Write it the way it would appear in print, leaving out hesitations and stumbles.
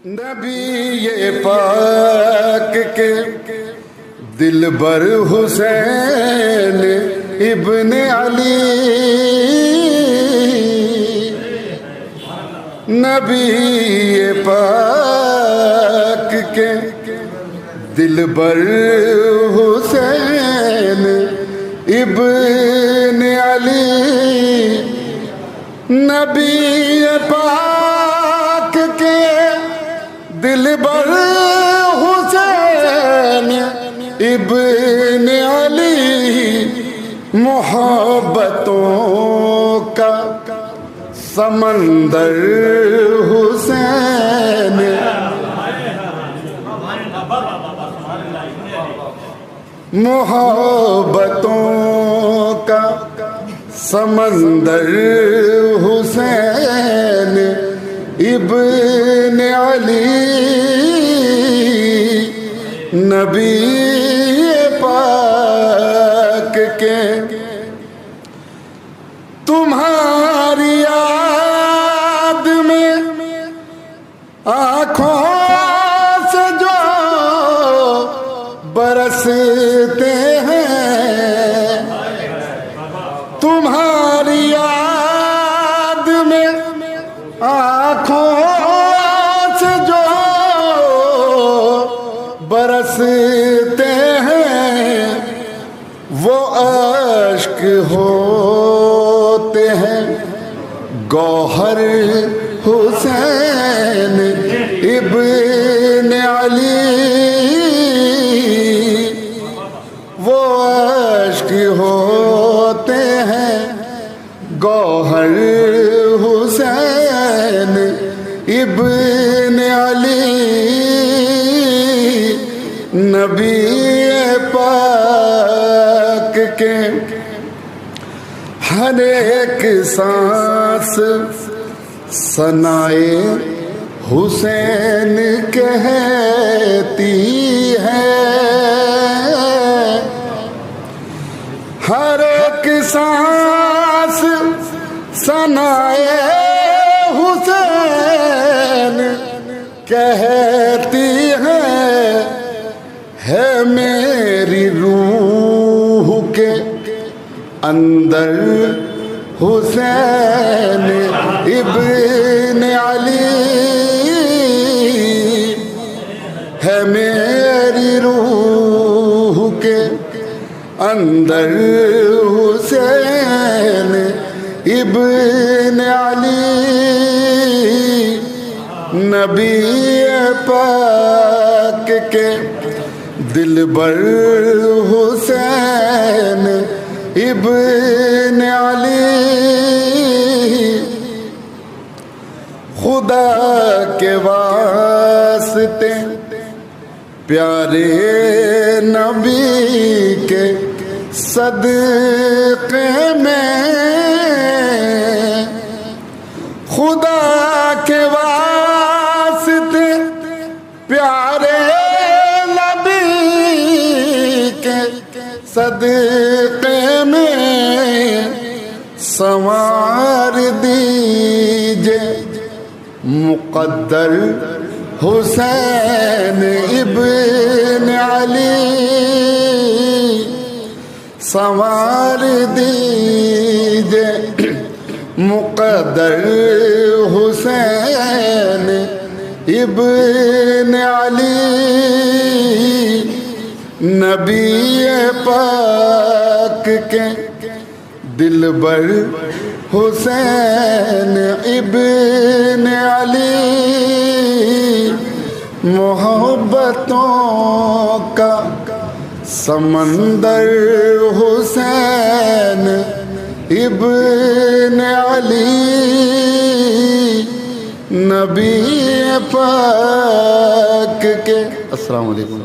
نبی پاک کے دلبر حسین ابن علی، نبی پاک کے دلبر حسین ابن علی، نبی پاک کے دلبر حسین ابن علی، محبتوں کا سمندر حسین، محبتوں کا سمندر حسین ابن علی، نبی پاک کے تمہاری یاد میں آنکھوں سے جو برستے ہیں، تمہاری یاد میں آنکھوں سے جو برستے ہیں، وہ اشک ہوتے ہیں گوہر حسین ابن علی، وہ اشک ہوتے ہیں گوہر حسین ابن علی، نبی پاک کے ہر ایک سانس ثنائے حسین کہتی ہے، ہر ایک سانس ثنائے حسین کہتی ہے میری روح کے اندر حسین ابن علی، ہے میری روح کے اندر حسین ابن علی، نبی پاک کے دلبر حسین ابن علی، خدا کے واسطے پیارے نبی کے صدقے میں، خدا کے واسطے پیارے نبی کے صدقے میں سنوار دیجئے مقدر حسین ابن علی، سنوار دیجئے مقدر حسین ابن علی، نبی پاک کے دلبر حسین ابن علی، محبتوں کا سمندر حسین ابن علی، نبی پاک کے۔ السلام علیکم۔